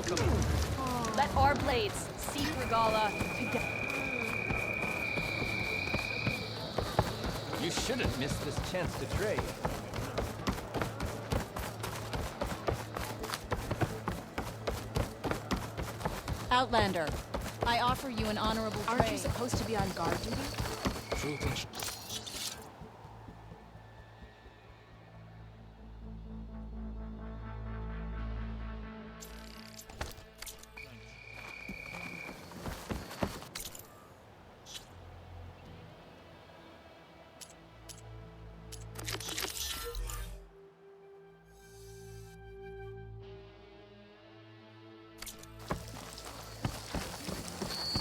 Let our blades seek Regala together. You shouldn't miss this chance to trade. Outlander, I offer you an honorable trade. Aren't you supposed to be on guard duty? Truth and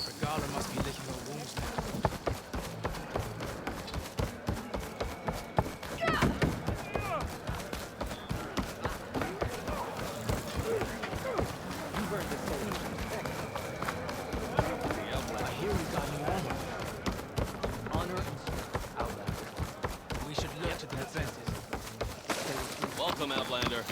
Regala must be licking her wounds now. I hear you got new ammo. Honor and Outlander. We should look to the defenses. Welcome, Outlander.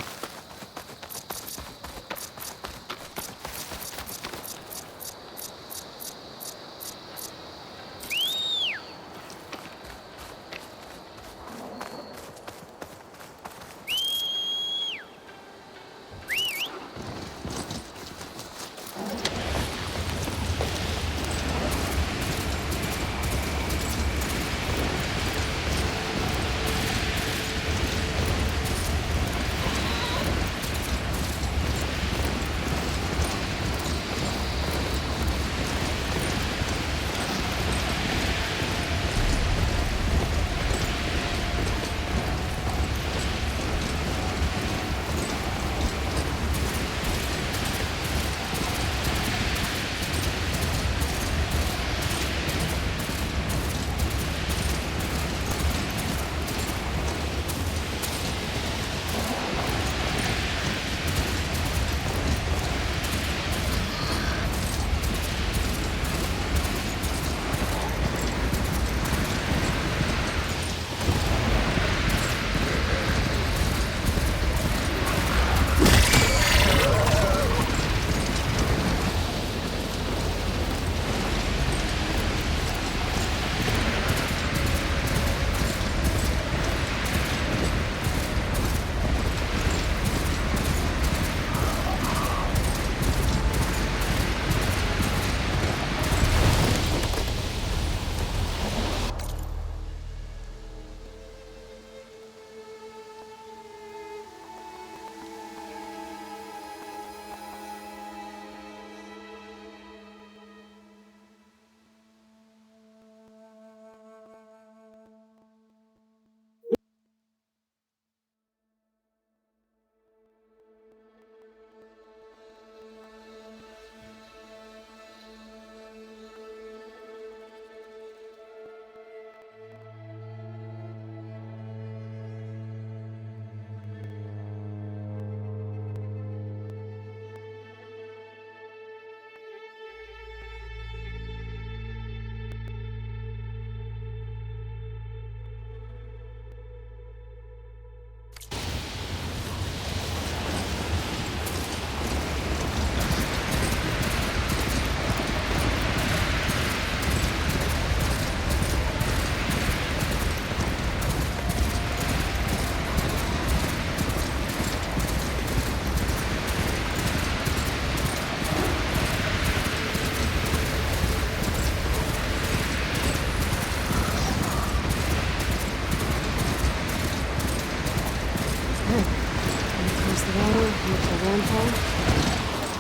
landfall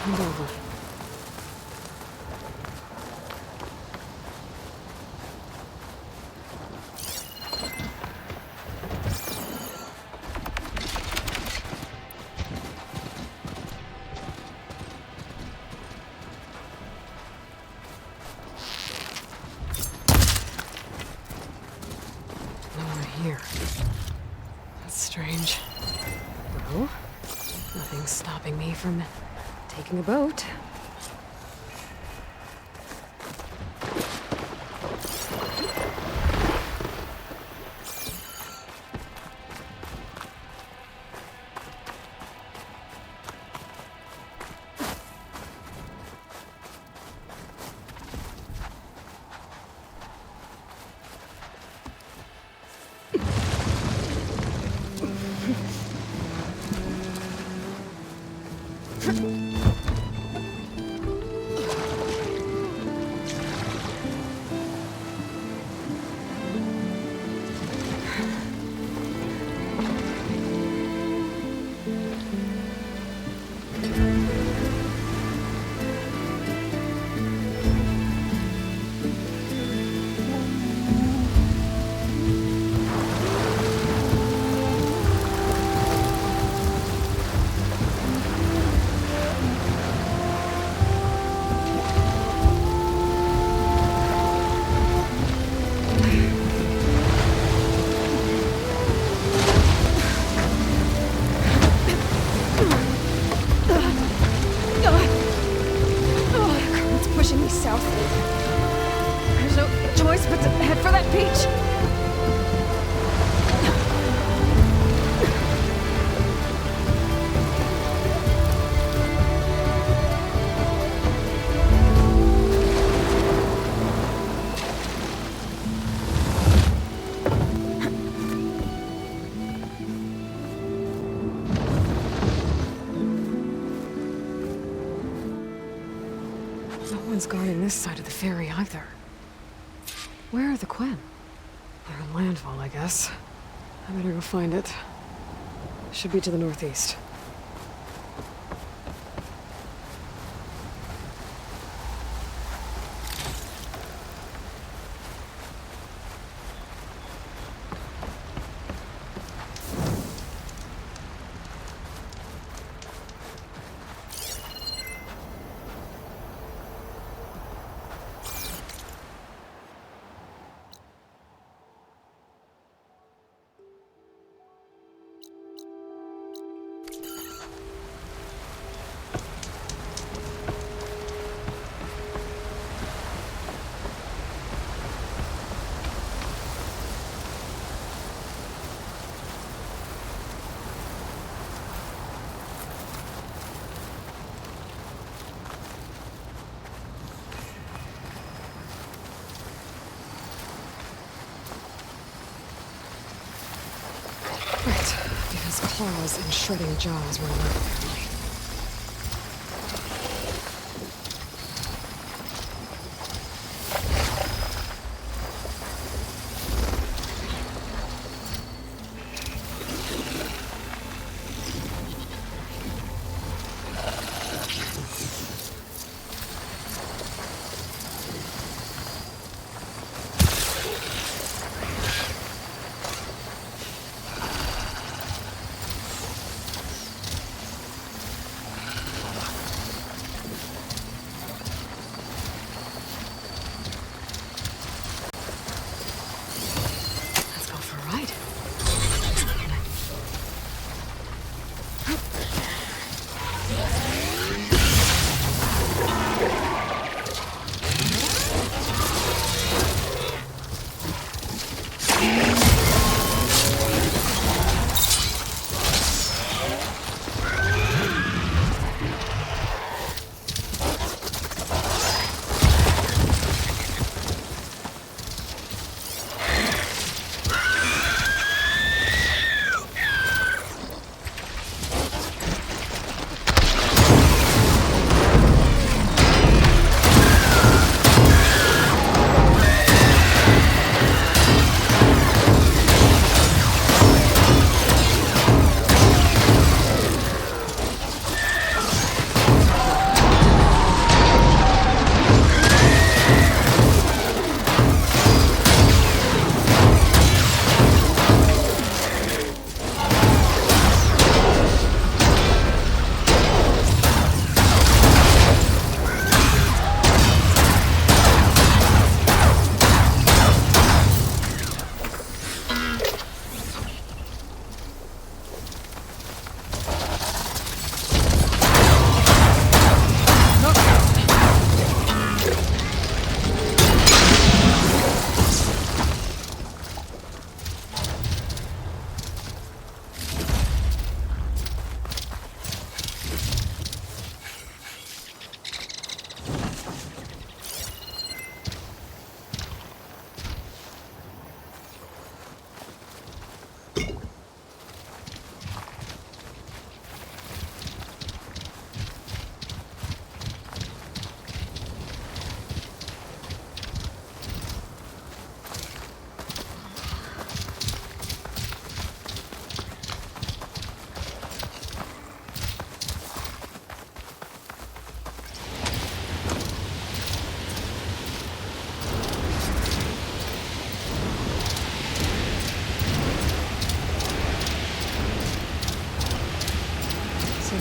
and over. No one here. That's strange. Well, nothing's stopping me from taking a boat. south. There's no choice but to head for that beach. No one's guarding this side of the ferry either. Where are the Quen? They're on landfall, I guess. I better go find it. Should be to the northeast. Right, because claws and shredding jaws were enough, apparently. Let's go for a ride.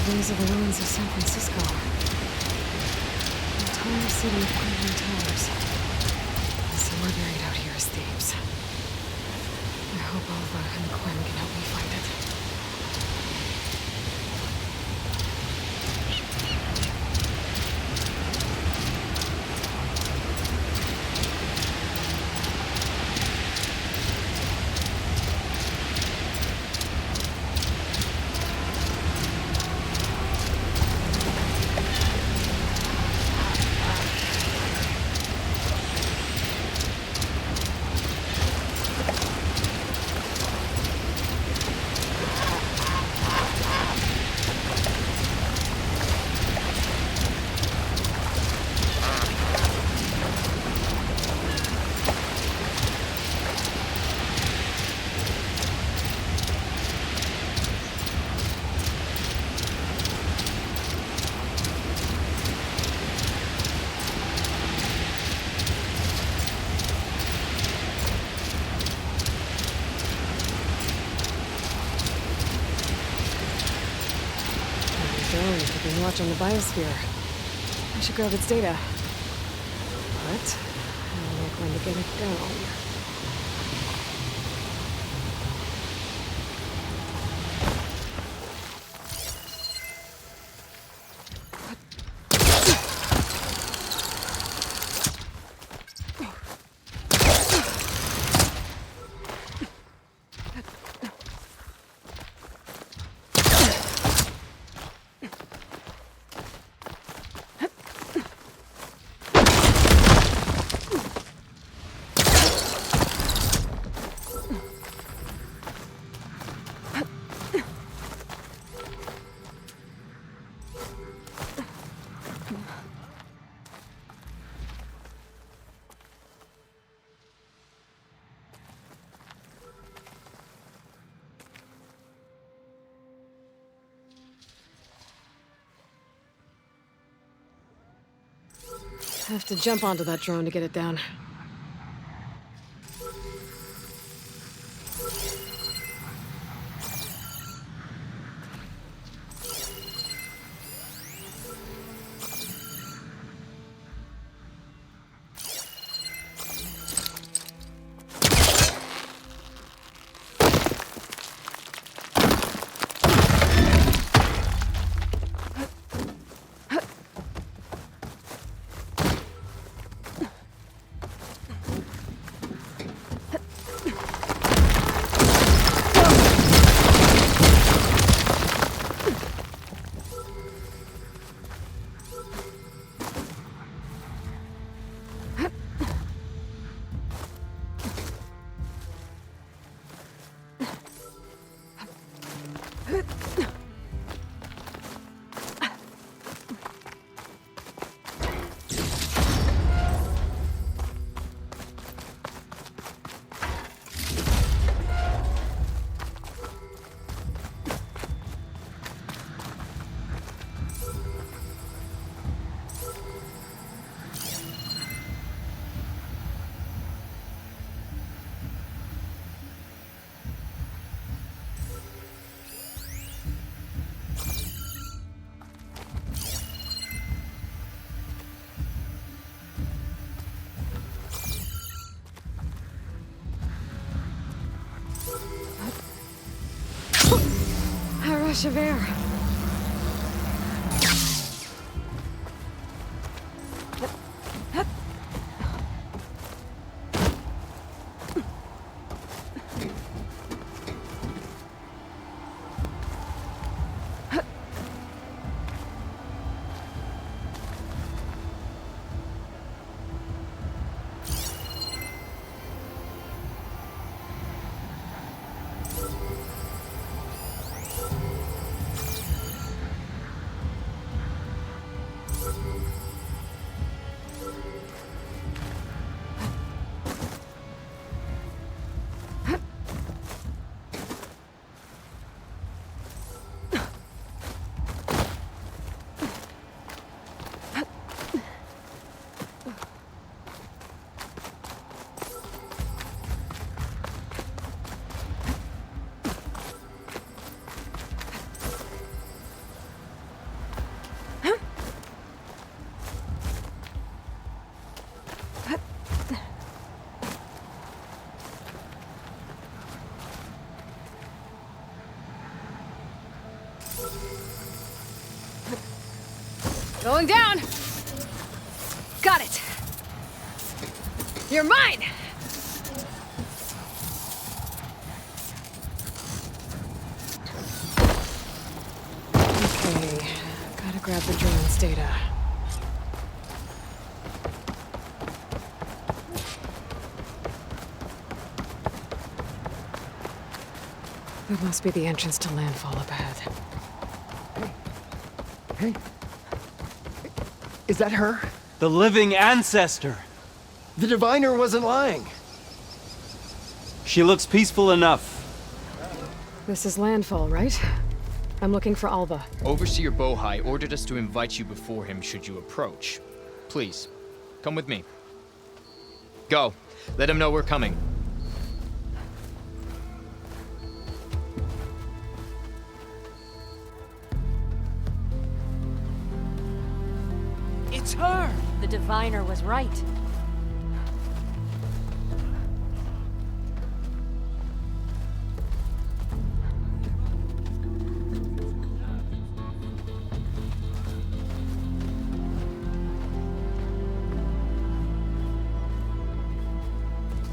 These are the ruins of San Francisco. An entire city of crumbling towers. And some are buried out here as thieves. I hope Alva and Quen can help me find it. watch on the biosphere. I should grab its data. But I don't know when to get it down. I have to jump onto that drone to get it down. A rush of air. Going down! Got it! You're mine! Okay, gotta grab the drone's data. That must be the entrance to landfall up ahead. Hey. Is that her? The living ancestor! The diviner wasn't lying. She looks peaceful enough. This is landfall, right? I'm looking for Alva. Overseer Bohai ordered us to invite you before him should you approach. Please, come with me. Go. Let him know we're coming. diviner was right.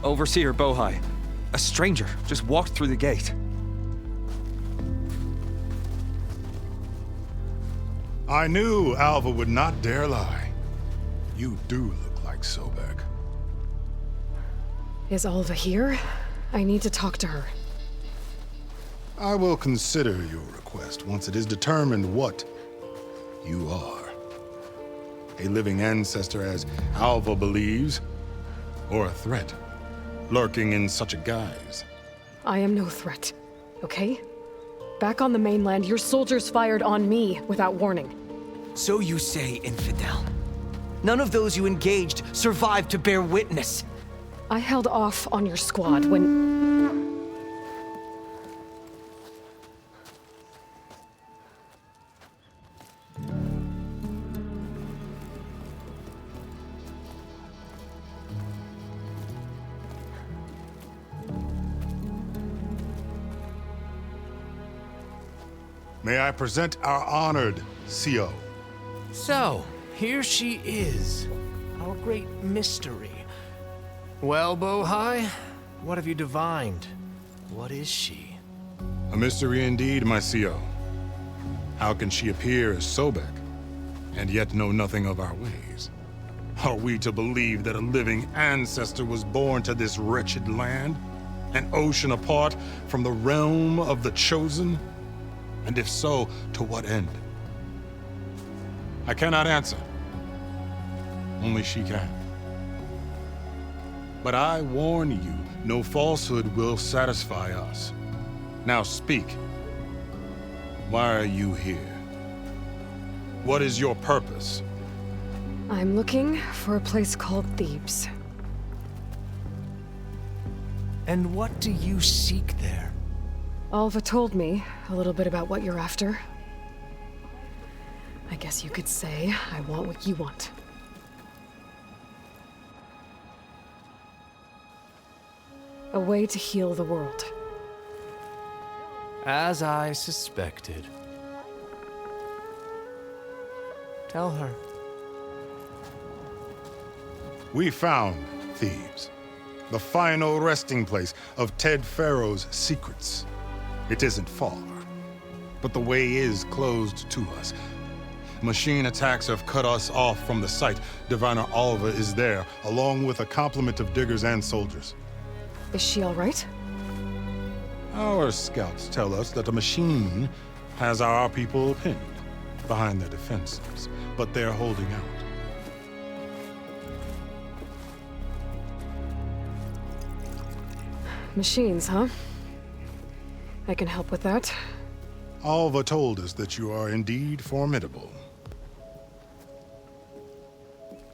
Overseer Bohai. A stranger just walked through the gate. I knew Alva would not dare lie. You do look like Sobek. Is Alva here? I need to talk to her. I will consider your request once it is determined what you are. A living ancestor, as Alva believes, or a threat, lurking in such a guise. I am no threat, okay? Back on the mainland, your soldiers fired on me without warning. So you say, infidel. None of those you engaged survived to bear witness. I held off on your squad when... May I present our honored CO? So, here she is. Our great mystery. Well, Bohai, what have you divined? What is she? A mystery indeed, my CO. How can she appear as Sobek, and yet know nothing of our ways? Are we to believe that a living ancestor was born to this wretched land? An ocean apart from the realm of the Chosen? And if so, to what end? I cannot answer. Only she can. But I warn you, no falsehood will satisfy us. Now speak. Why are you here? What is your purpose? I'm looking for a place called Thebes. And what do you seek there? Alva told me a little bit about what you're after. I guess you could say I want what you want. A way to heal the world. As I suspected. Tell her. We found Thebes, the final resting place of Ted Pharaoh's secrets. It isn't far, but the way is closed to us. Machine attacks have cut us off from the site. Diviner Alva is there, along with a complement of diggers and soldiers. Is she all right? Our scouts tell us that the machine has our people pinned behind their defenses, but they're holding out. Machines, huh? I can help with that. Alva told us that you are indeed formidable.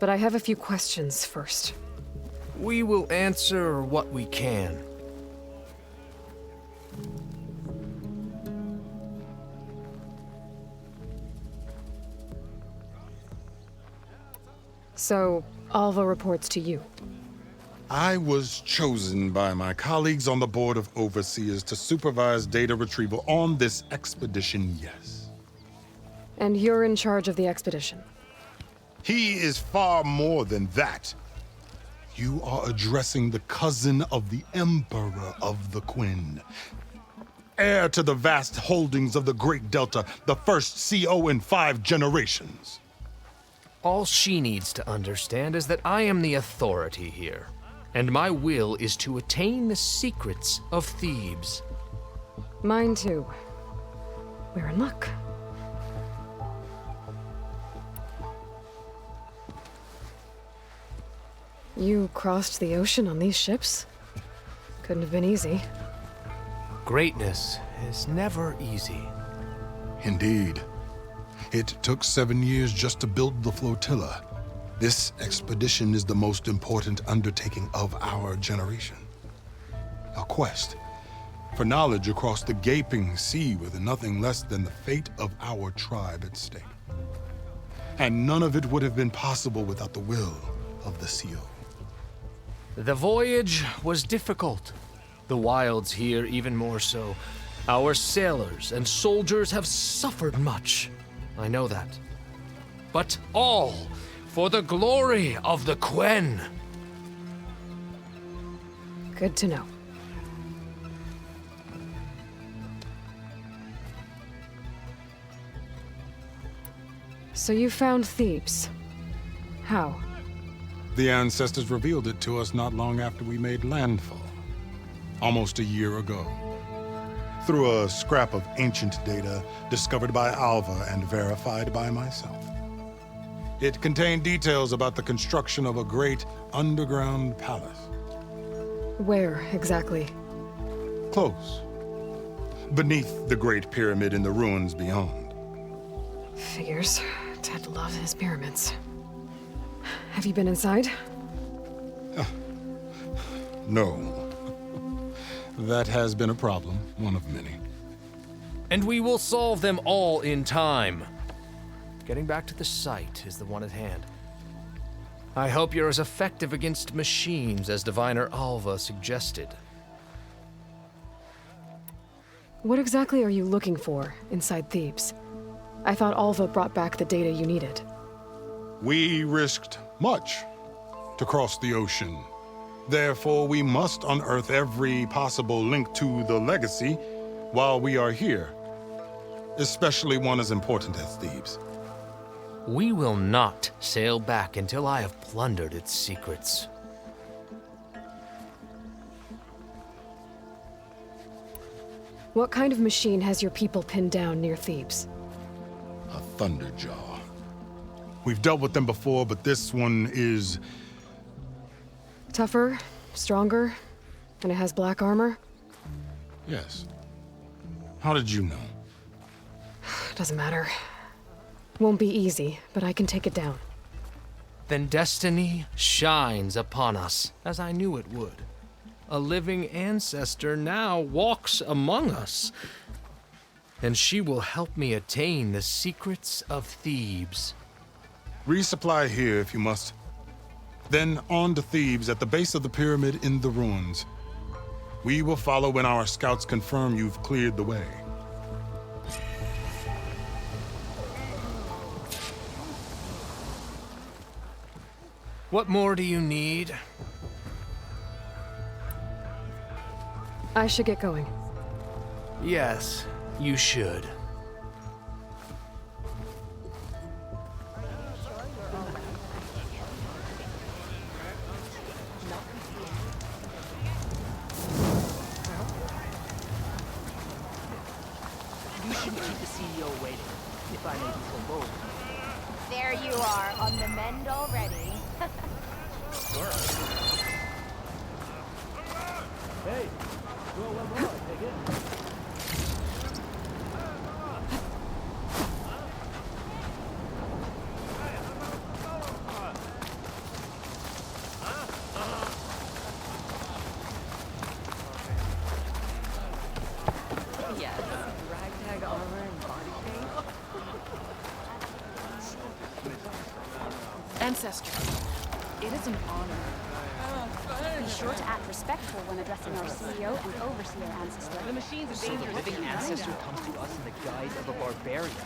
But I have a few questions first. We will answer what we can. So, Alva reports to you. I was chosen by my colleagues on the Board of Overseers to supervise data retrieval on this expedition, yes. And you're in charge of the expedition? He is far more than that. You are addressing the cousin of the Emperor of the Quinn. Heir to the vast holdings of the Great Delta, the first CO in 5 generations. All she needs to understand is that I am the authority here. And my will is to attain the secrets of Thebes. Mine too. We're in luck. You crossed the ocean on these ships? Couldn't have been easy. Greatness is never easy. Indeed. It took 7 years just to build the flotilla. This expedition is the most important undertaking of our generation. A quest for knowledge across the gaping sea with nothing less than the fate of our tribe at stake. And none of it would have been possible without the will of the CO. The voyage was difficult. The wilds here even more so. Our sailors and soldiers have suffered much. I know that. But all for the glory of the Quen. Good to know. So you found Thebes. How? The ancestors revealed it to us not long after we made landfall. Almost a year ago. Through a scrap of ancient data discovered by Alva and verified by myself. It contained details about the construction of a great underground palace. Where, exactly? Close. Beneath the Great Pyramid in the ruins beyond. Figures. Ted loved his pyramids. Have you been inside? No. That has been a problem, one of many. And we will solve them all in time. Getting back to the site is the one at hand. I hope you're as effective against machines as Diviner Alva suggested. What exactly are you looking for inside Thebes? I thought Alva brought back the data you needed. We risked much to cross the ocean. Therefore, we must unearth every possible link to the legacy while we are here. Especially one as important as Thebes. We will not sail back until I have plundered its secrets. What kind of machine has your people pinned down near Thebes? A Thunderjaw. We've dealt with them before, but this one is... Tougher, stronger, and it has black armor? Yes. How did you know? Doesn't matter. Won't be easy, but I can take it down. Then destiny shines upon us, as I knew it would. A living ancestor now walks among us, and she will help me attain the secrets of Thebes. Resupply here if you must. Then on to Thebes at the base of the pyramid in the ruins. We will follow when our scouts confirm you've cleared the way. What more do you need? I should get going. Yes, you should. You shouldn't keep the CEO waiting, if I may be so bold. There you are, on the mend already. Hey, well, I take it. Yes, ragtag armor and body paint. Ancestor, it is an honor. Be sure to act respectful when addressing our CEO and overseer ancestor. The machine's a dangerous living ancestor comes to us in the guise of a barbarian.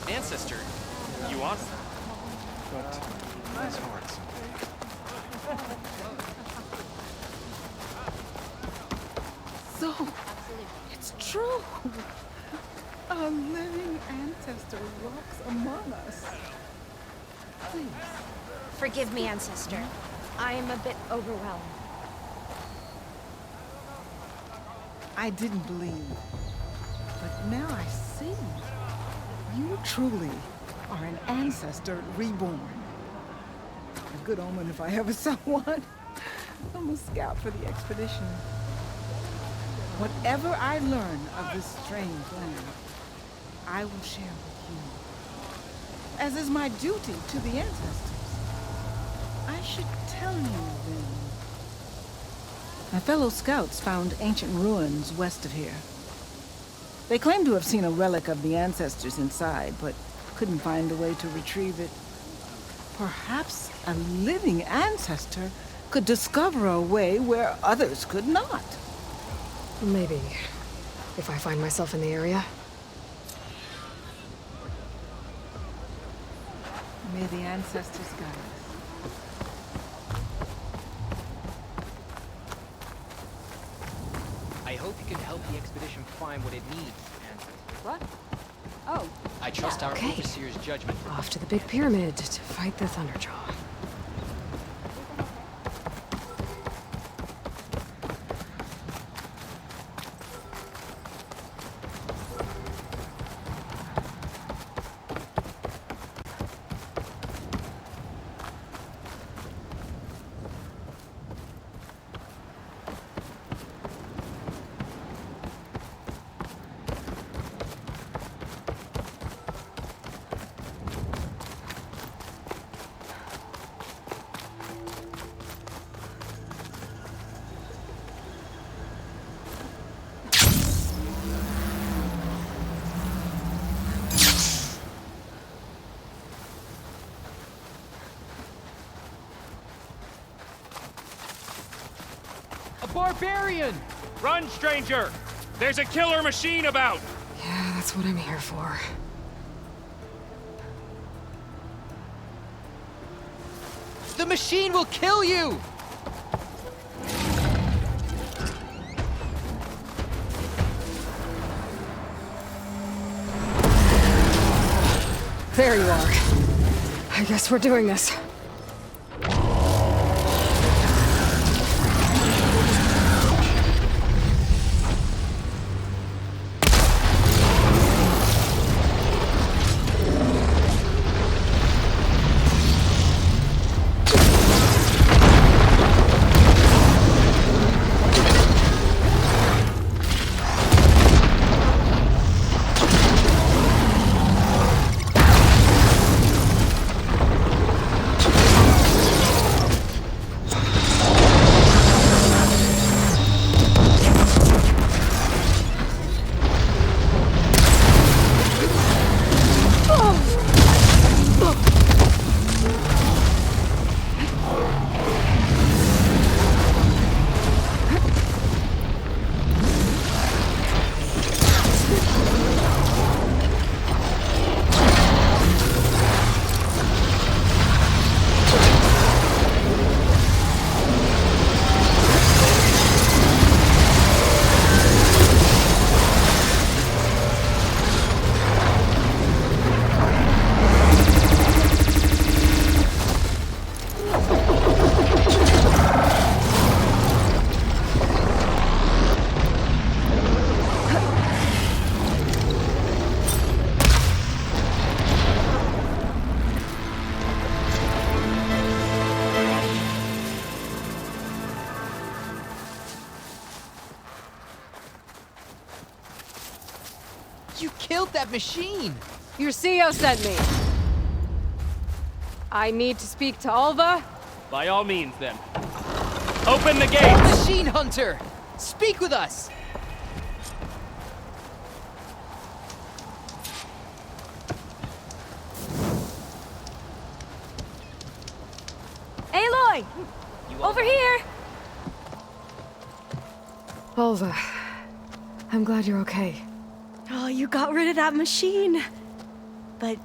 Ancestor, you want some? But these hearts. So, it's true. A living ancestor walks among us. Please. Forgive me, ancestor. I am a bit overwhelmed. I didn't believe, but now I see. You truly are an ancestor reborn. A good omen if I ever saw one. I'm a scout for the expedition. Whatever I learn of this strange land, I will share with you. As is my duty to the ancestors. I should tell you then. My fellow scouts found ancient ruins west of here. They claim to have seen a relic of the ancestors inside, but couldn't find a way to retrieve it. Perhaps a living ancestor could discover a way where others could not. Maybe. If I find myself in the area. May the ancestors guide us. I hope you can help the expedition find what it needs, ancestor. What? Oh. I trust our okay. overseer's judgment. Off to the big pyramid to fight the Thunderjaw. Barbarian! Run, stranger! There's a killer machine about! Yeah, that's what I'm here for. The machine will kill you! There you are. I guess we're doing this. You killed that machine! Your CEO sent me. I need to speak to Alva. By all means, then. Open the Oh, gates! Machine Hunter! Speak with us! Aloy! Over here! Alva, I'm glad you're okay. Oh, you got rid of that machine. But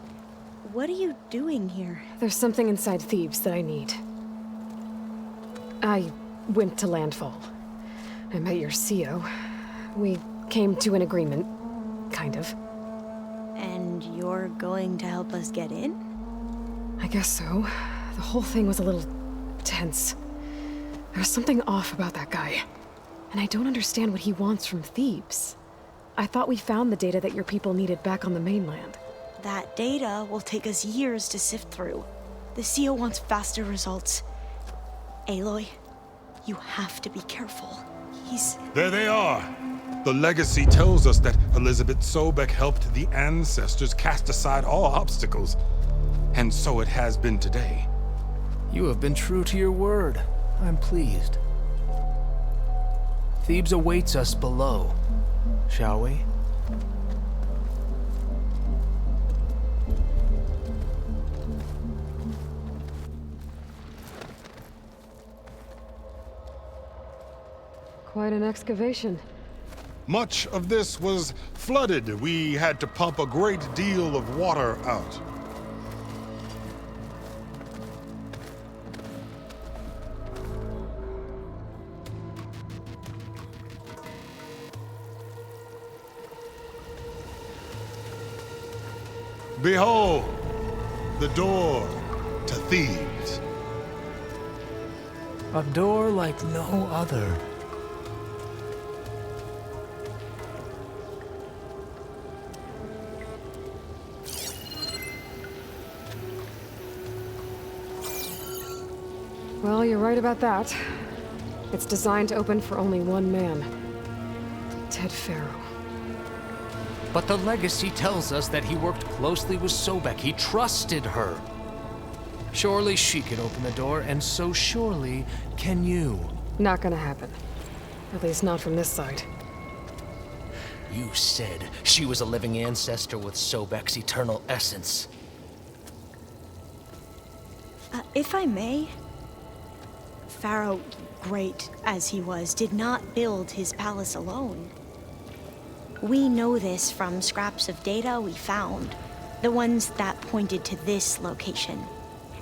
what are you doing here? There's something inside Thebes that I need. I went to Landfall. I met your CEO. We came to an agreement, kind of. And you're going to help us get in? I guess so. The whole thing was a little tense. There was something off about that guy. And I don't understand what he wants from Thebes. I thought we found the data that your people needed back on the mainland. That data will take us years to sift through. The CEO wants faster results. Aloy, you have to be careful. He's... There they are! The legacy tells us that Elizabeth Sobek helped the ancestors cast aside all obstacles. And so it has been today. You have been true to your word. I'm pleased. Thebes awaits us below, shall we? Quite an excavation. Much of this was flooded. We had to pump a great deal of water out. Behold, the door to Thebes. A door like no other. Well, you're right about that. It's designed to open for only one man. Ted Faro. But the legacy tells us that he worked closely with Sobek. He trusted her. Surely she can open the door, and so surely can you. Not gonna happen. At least not from this side. You said she was a living ancestor with Sobek's eternal essence. If I may, Pharaoh, great as he was, did not build his palace alone. We know this from scraps of data we found, the ones that pointed to this location.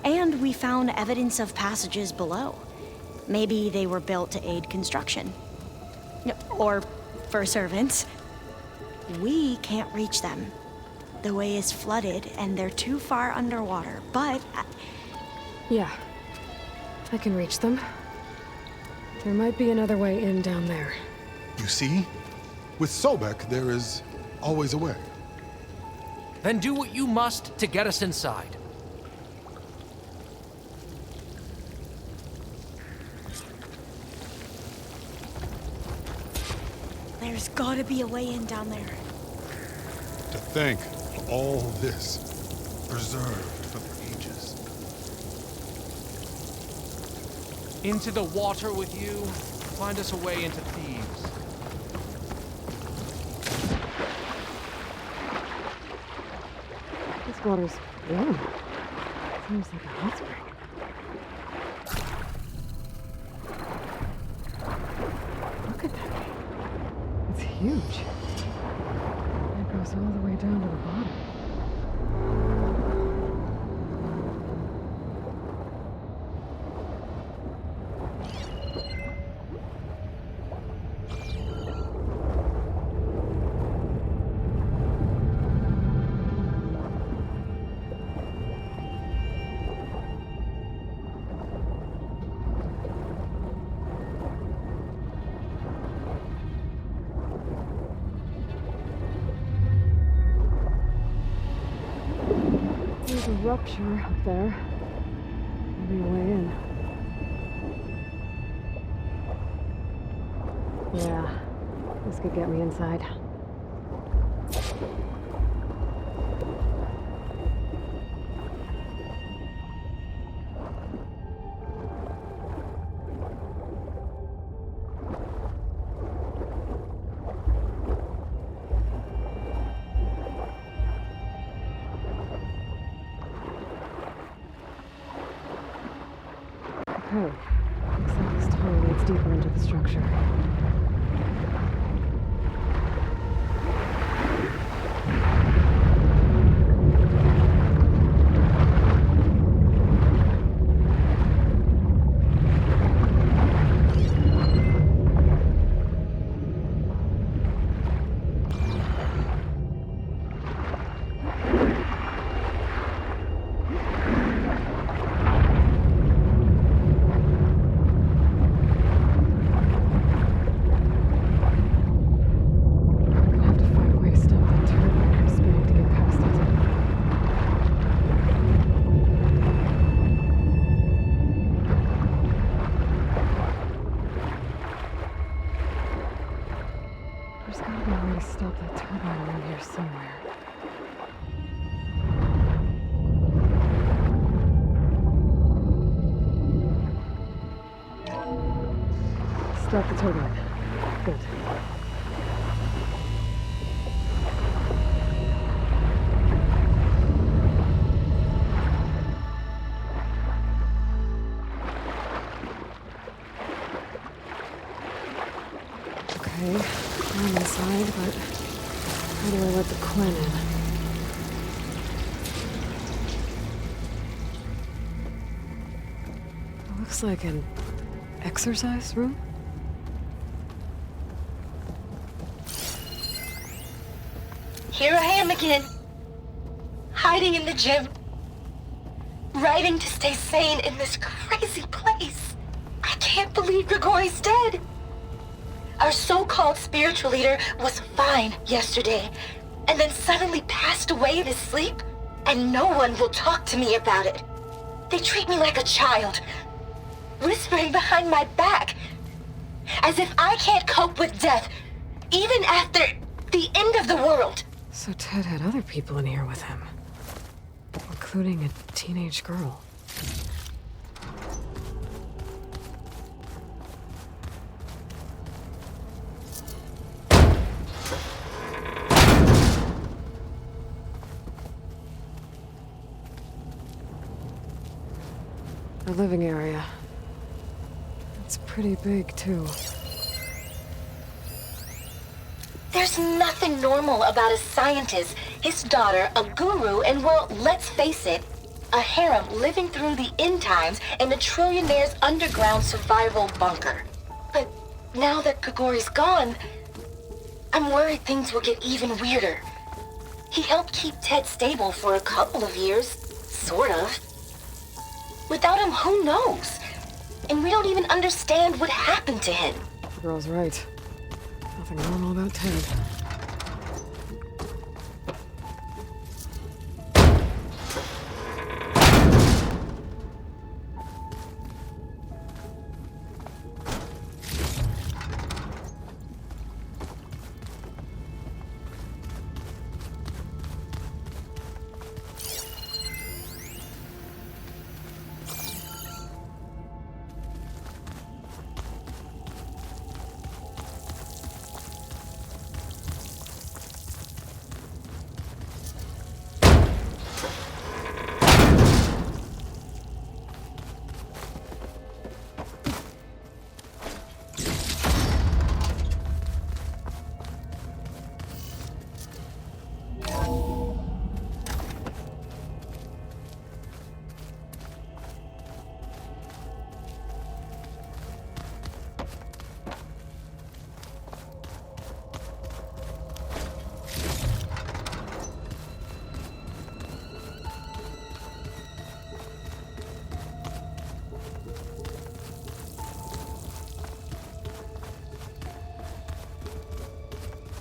And we found evidence of passages below. Maybe they were built to aid construction. Or for servants. We can't reach them. The way is flooded and they're too far underwater, but... Yeah. I can reach them. There might be another way in down there. You see? With Sobek, there is always a way. Then do what you must to get us inside. There's gotta be a way in down there. To think of all this preserved for the ages. Into the water with you. Find us a way into Thebes. This water's warm. Seems like a hot spring. Look at that thing. It's huge. It goes all the way down to the bottom. There's a rupture up there. Maybe a way in. Yeah, this could get me inside. Okay, looks like this tunnel leads deeper into the structure. There's gotta be a way to stop that turbine around here somewhere. Stop the turbine. looks like an exercise room? Here I am again. Hiding in the gym. Writing to stay sane in this crazy place. I can't believe Grigori's dead. Our so-called spiritual leader was fine yesterday, and then suddenly passed away in his sleep, and no one will talk to me about it. They treat me like a child, whispering behind my back, as if I can't cope with death, even after the end of the world. So Ted had other people in here with him, including a teenage girl. The living area. It's pretty big, too. There's nothing normal about a scientist, his daughter, a guru, and well, let's face it, a harem living through the end times in a trillionaire's underground survival bunker. But now that Grigori's gone, I'm worried things will get even weirder. He helped keep Ted stable for a couple of years, sort of. Without him, who knows? And we don't even understand what happened to him. The girl's right. Nothing normal about Ted.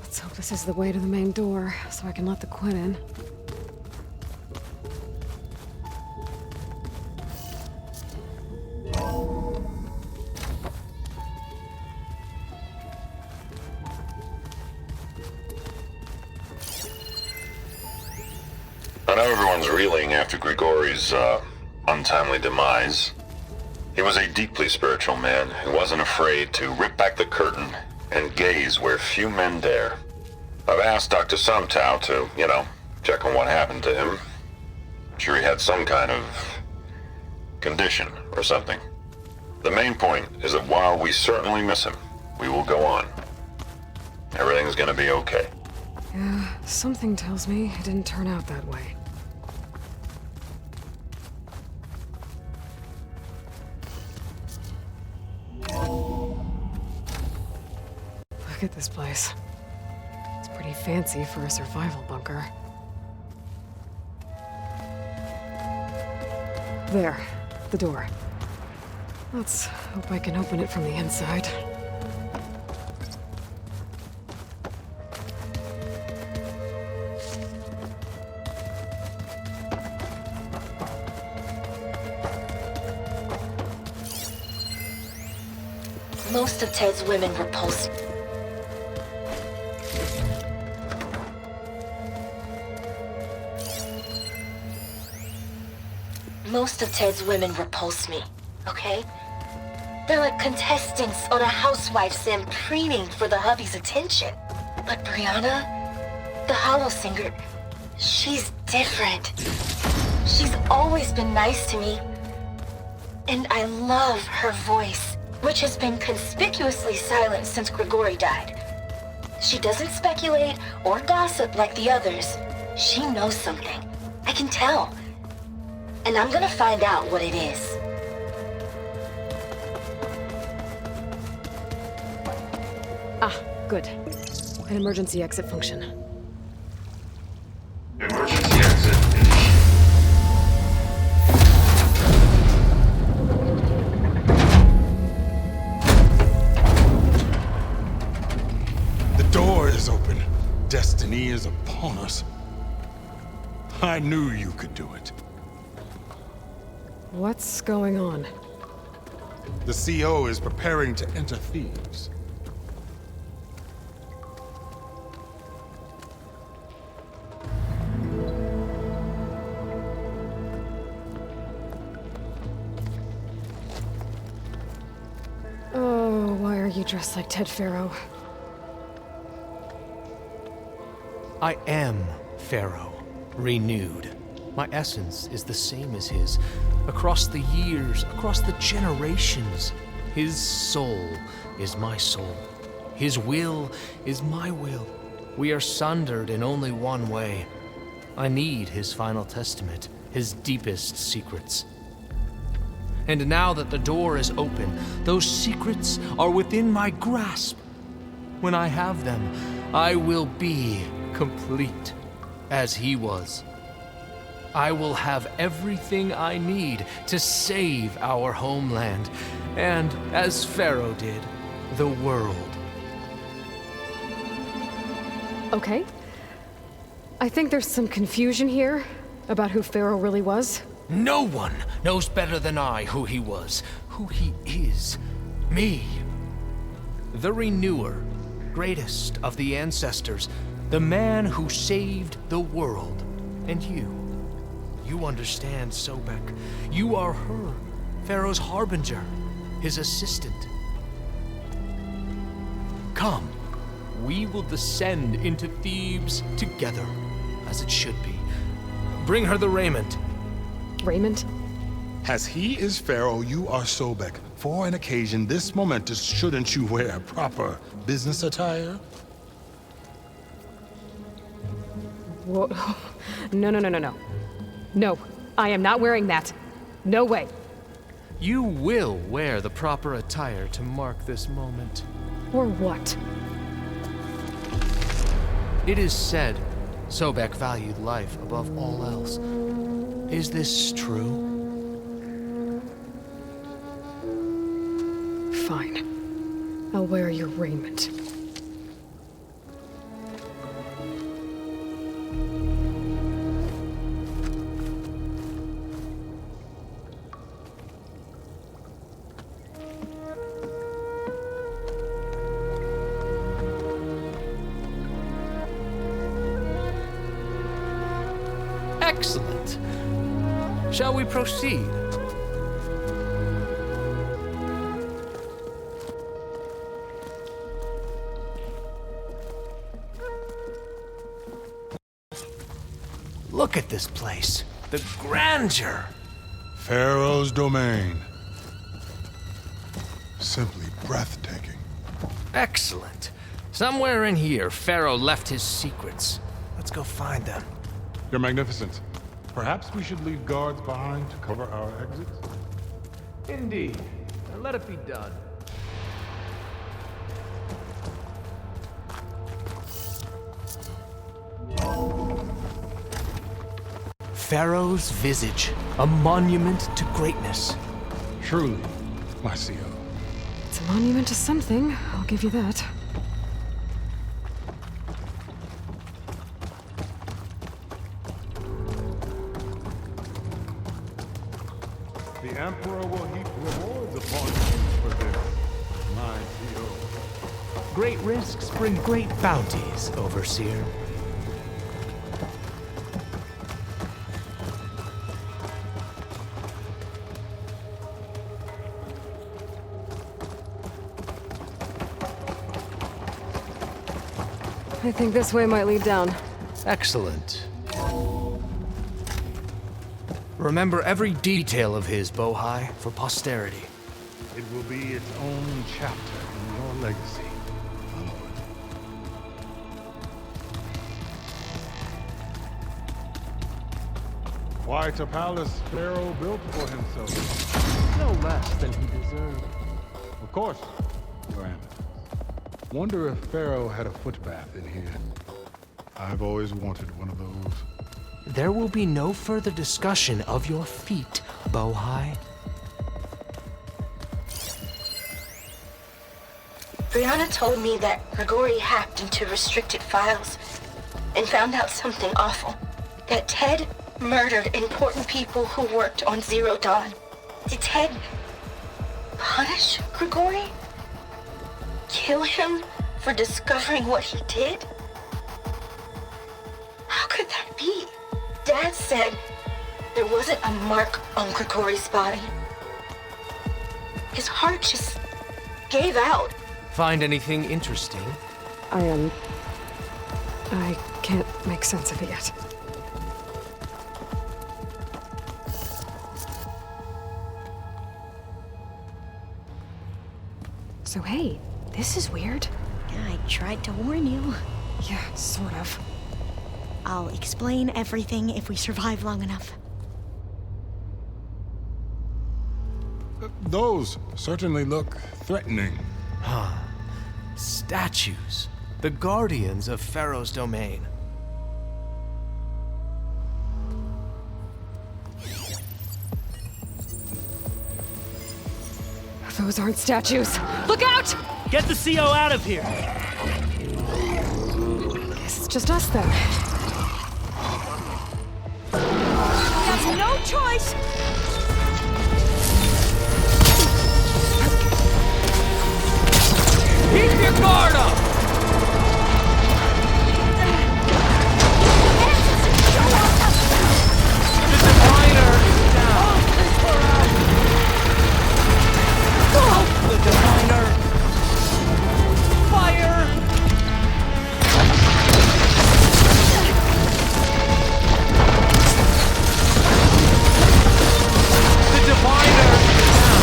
Let's hope this is the way to the main door, so I can let the Quinn in. I know everyone's reeling after Grigori's untimely demise. He was a deeply spiritual man who wasn't afraid to rip back the curtain and gaze where few men dare. I've asked Dr. Sumtow to, check on what happened to him. I'm sure he had some kind of condition or something. The main point is that while we certainly miss him, we will go on. Everything's gonna be okay. Yeah, something tells me it didn't turn out that way. Look at this place. It's pretty fancy for a survival bunker. There, the door. Let's hope I can open it from the inside. Most of Ted's women repulse me. Most of Ted's women repulse me, okay? They're like contestants on a housewife sim preening for the hubby's attention. But Brianna, the Hollow Singer, she's different. She's always been nice to me. And I love her voice, which has been conspicuously silent since Grigori died. She doesn't speculate or gossip like the others. She knows something. I can tell. And I'm gonna find out what it is. Good. An emergency exit function. Emergency exit. The door is open. Destiny is upon us. I knew you could do it. What's going on? The CO is preparing to enter Thebes. Oh, why are you dressed like Ted Faro? I am Pharaoh, renewed. My essence is the same as his. Across the years, across the generations, his soul is my soul. His will is my will. We are sundered in only one way. I need his final testament, his deepest secrets. And now that the door is open, those secrets are within my grasp. When I have them, I will be complete, as he was. I will have everything I need to save our homeland, and, as Pharaoh did, the world. Okay. I think there's some confusion here about who Pharaoh really was. No one knows better than I who he was, who he is. Me. The Renewer, greatest of the ancestors, the man who saved the world. And you. You understand, Sobek. You are her, Pharaoh's harbinger, his assistant. Come, we will descend into Thebes together, as it should be. Bring her the raiment. Raiment? As he is Pharaoh, you are Sobek. For an occasion this momentous, shouldn't you wear proper business attire? Whoa. No. No, I am not wearing that. No way. You will wear the proper attire to mark this moment. Or what? It is said Sobek valued life above all else. Is this true? Fine. I'll wear your raiment. Excellent. Shall we proceed? Look at this place. The grandeur. Pharaoh's domain. Simply breathtaking. Excellent. Somewhere in here, Pharaoh left his secrets. Let's go find them. Your Magnificence, perhaps we should leave guards behind to cover our exits? Indeed. And let it be done. Pharaoh's visage, a monument to greatness. Truly, my CO. It's a monument to something, I'll give you that. The Emperor will heap rewards upon you for this, my CO. Great risks bring great bounties, Overseer. I think this way might lead down. Excellent. Remember every detail of his, Bohai, for posterity. It will be its own chapter in your legacy. Quite a palace Pharaoh built for himself. No less than he deserved. Of course, Your Eminence. Wonder if Pharaoh had a footbath in here. I've always wanted one of those. There will be no further discussion of your feet, Bohai. Brianna told me that Grigori hacked into restricted files and found out something awful. That Ted murdered important people who worked on Zero Dawn. Did Ted punish Grigori? Kill him for discovering what he did? How could that be? Dad said there wasn't a mark on Grigori's body. His heart just gave out. Find anything interesting? I can't make sense of it yet. So hey, this is weird. I tried to warn you. Yeah, sort of. I'll explain everything if we survive long enough. Those certainly look threatening. Huh. Statues. The guardians of Pharaoh's domain. Those aren't statues. Look out! Get the CO out of here! Guess it's just us then. There's no choice! Keep your guard up! The Diviner is down! The Diviner! Fire! The Diviner is down!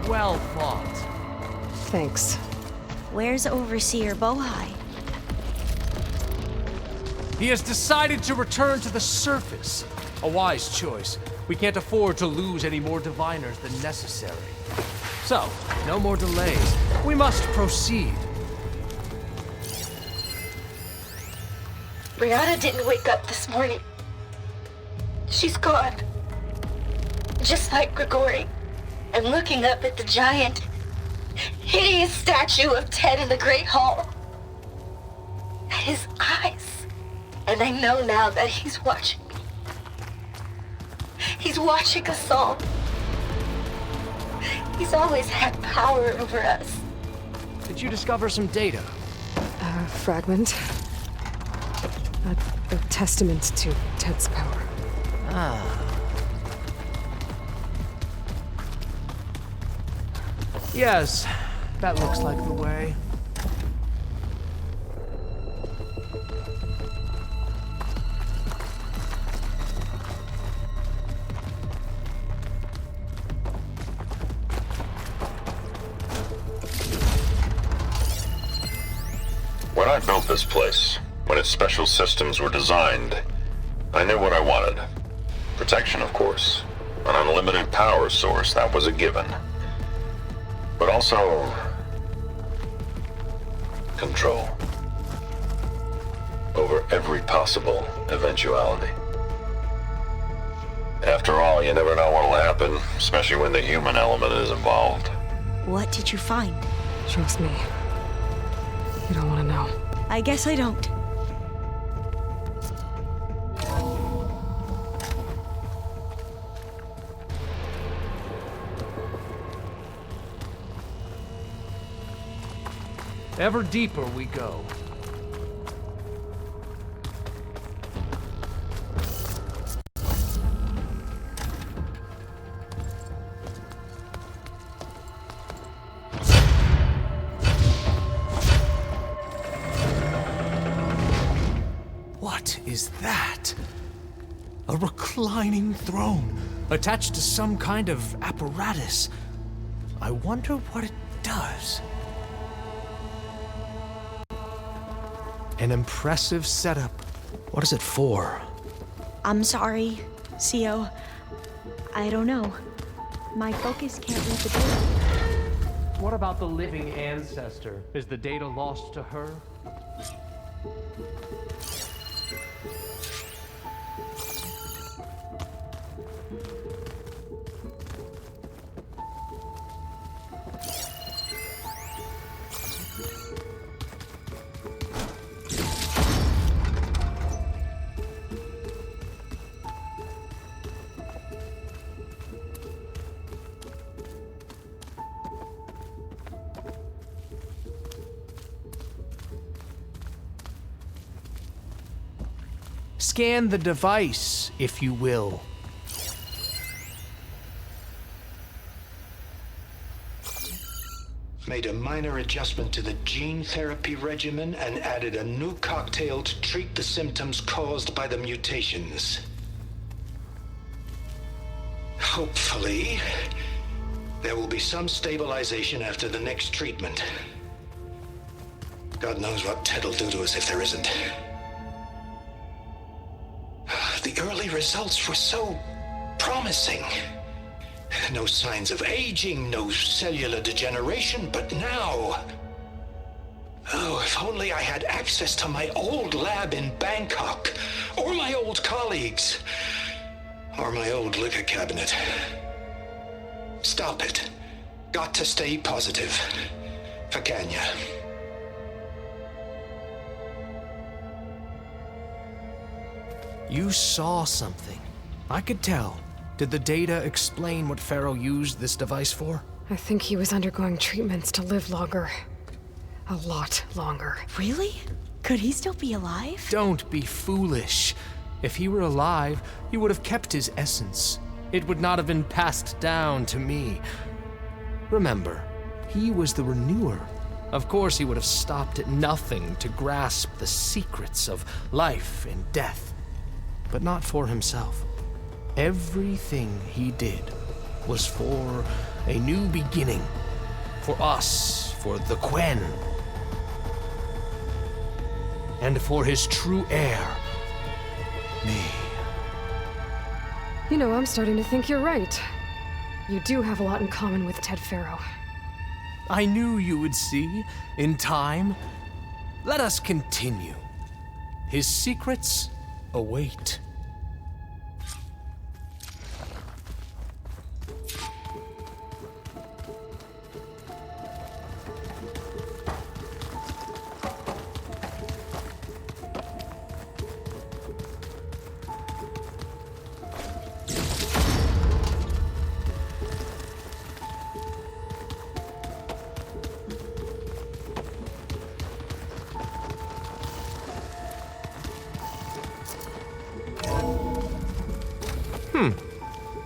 Well fought. Thanks. Where's Overseer Bohai? He has decided to return to the surface. A wise choice. We can't afford to lose any more diviners than necessary. So, no more delays. We must proceed. Brianna didn't wake up this morning. She's gone. Just like Grigori. I'm looking up at the giant, hideous statue of Ted in the Great Hall. At his eyes. And I know now that he's watching me. He's watching us all. He's always had power over us. Did you discover some data? A fragment. A testament to Ted's power. Ah. Yes, that looks like the way. When I built this place, when its special systems were designed, I knew what I wanted. Protection, of course. An unlimited power source, that was a given. But also control over every possible eventuality. After all, you never know what'll happen, especially when the human element is involved. What did you find? Trust me. You don't want to know. I guess I don't. Ever deeper we go. What is that? A reclining throne, attached to some kind of apparatus. I wonder what it does. An impressive setup. What is it for? I'm sorry, CO. I don't know. My focus can't read the data. What about the living ancestor? Is the data lost to her? Scan the device, if you will. Made a minor adjustment to the gene therapy regimen and added a new cocktail to treat the symptoms caused by the mutations. Hopefully, there will be some stabilization after the next treatment. God knows what Ted'll do to us if there isn't. The early results were so promising. No signs of aging, no cellular degeneration, but now... Oh, if only I had access to my old lab in Bangkok, or my old colleagues, or my old liquor cabinet. Stop it. Got to stay positive. For Kenya. You saw something. I could tell. Did the data explain what Pharaoh used this device for? I think he was undergoing treatments to live longer. A lot longer. Really? Could he still be alive? Don't be foolish. If he were alive, he would have kept his essence. It would not have been passed down to me. Remember, he was the renewer. Of course, he would have stopped at nothing to grasp the secrets of life and death. But not for himself. Everything he did was for a new beginning. For us, for the Quen. And for his true heir, me. You know, I'm starting to think you're right. You do have a lot in common with Ted Pharaoh. I knew you would see, in time. Let us continue. His secrets await.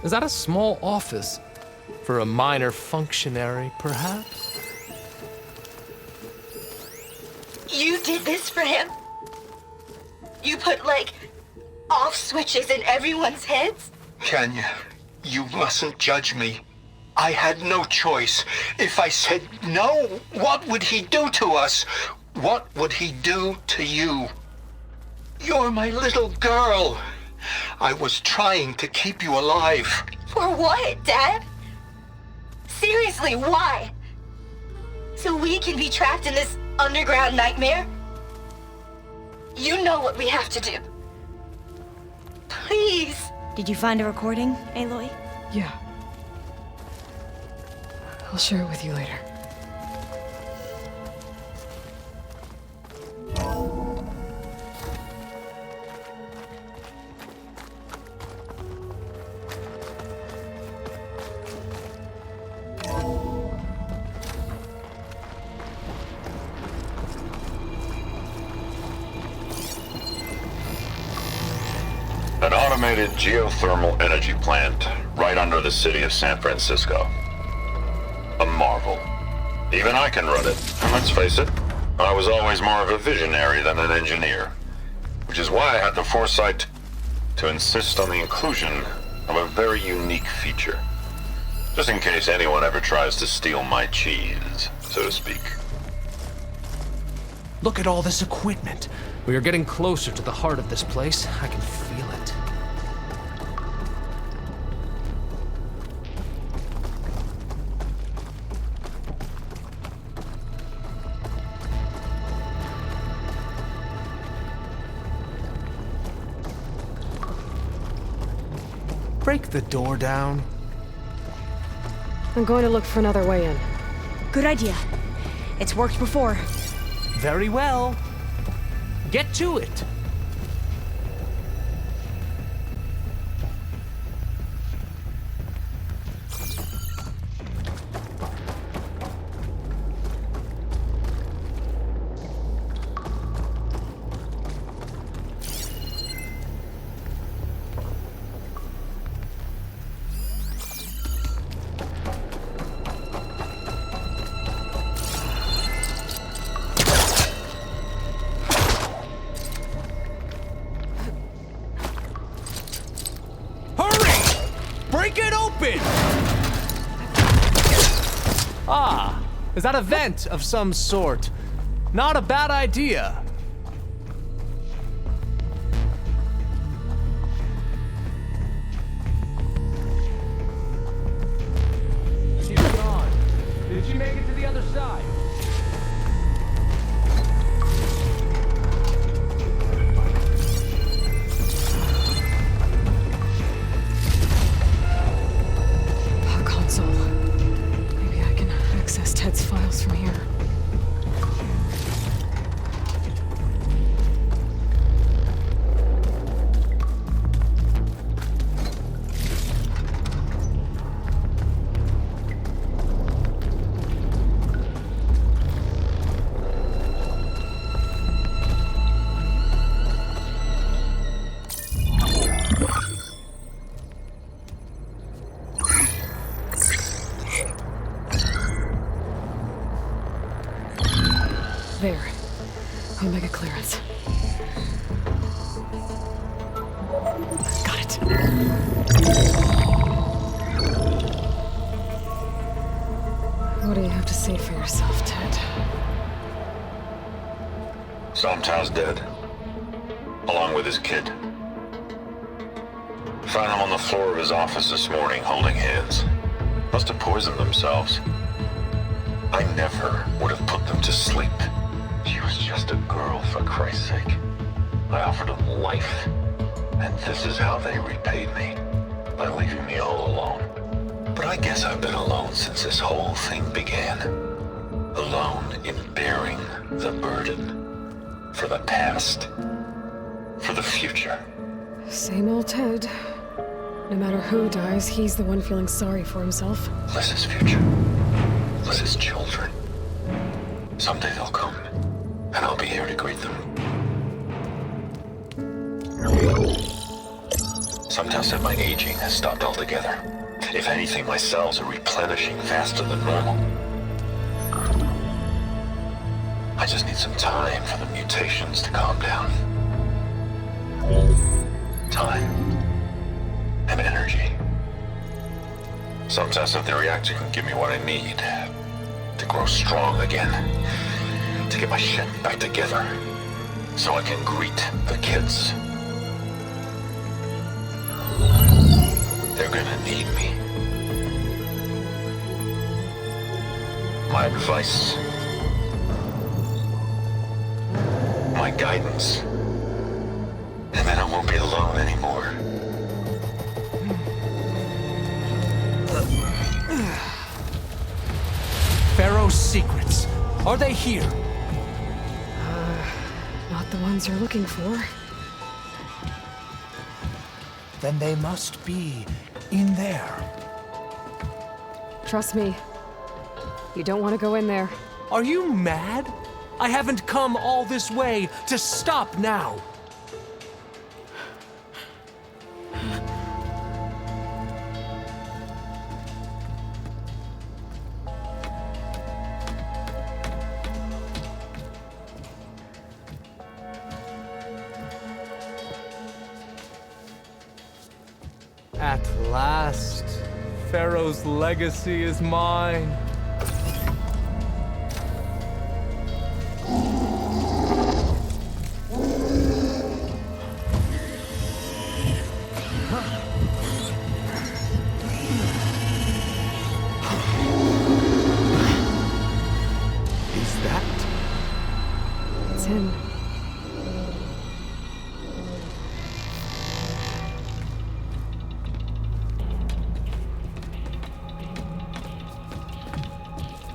Is that a small office? For a minor functionary, perhaps? You did this for him? You put, like, off switches in everyone's heads? Kenya, you mustn't judge me. I had no choice. If I said no, what would he do to us? What would he do to you? You're my little girl. I was trying to keep you alive. For what, Dad? Seriously, why? So we can be trapped in this underground nightmare? You know what we have to do. Please. Did you find a recording, Aloy? Yeah. I'll share it with you later. An automated geothermal energy plant right under the city of San Francisco. A marvel. Even I can run it. And let's face it, I was always more of a visionary than an engineer. which is why I had the foresight to insist on the inclusion of a very unique feature. Just in case anyone ever tries to steal my cheese, so to speak. Look at all this equipment. We are getting closer to the heart of this place. I can feel it. Break the door down. I'm going to look for another way in. Good idea. It's worked before. Very well. Get to it. Break it open! Ah, is that a vent of some sort? Not a bad idea. She's gone. Did she make it to the other side? Maybe I can access Ted's files from here. There. Omega clearance. Got it. What do you have to say for yourself, Ted? Somtow's dead, along with his kid. Found him on the floor of his office this morning, holding hands. Must have poisoned themselves. I never would have put them to sleep. She was just a girl, for Christ's sake. I offered them life, and this is how they repaid me, by leaving me all alone. But I guess I've been alone since this whole thing began. Alone in bearing the burden. For the past. For the future. Same old Ted. No matter who dies, he's the one feeling sorry for himself. Liz's future. Liz's children. Someday they'll come, and I'll be here to greet them. Somtow said my aging has stopped altogether. If anything, my cells are replenishing faster than normal. I just need some time for the mutations to calm down. Time. And energy. Somtow said the reactor can give me what I need to grow strong again. To get my shit back together. So I can greet the kids. They're gonna need me. My advice. My guidance. And then I won't be alone anymore. Pharaoh's secrets. Are they here? Not the ones you're looking for. Then they must be in there. Trust me. You don't want to go in there. Are you mad? I haven't come all this way to stop now. At last, Pharaoh's legacy is mine. Is that? It's him.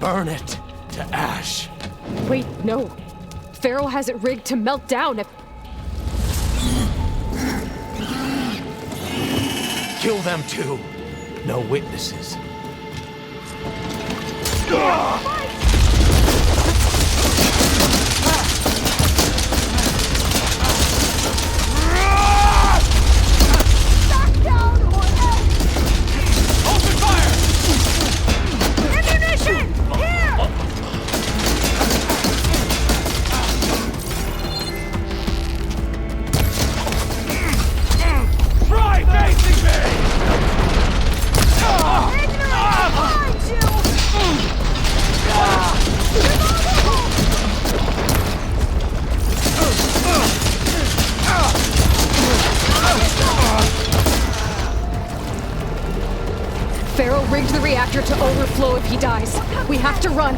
Burn it to ash. Wait, no. Pharaoh has it rigged to melt down if... Kill them too. No witnesses. Open fire! Ammunition! Here! Try facing me! Ignorant! Behind you! Pharaoh rigged the reactor to overflow if he dies. We have to run.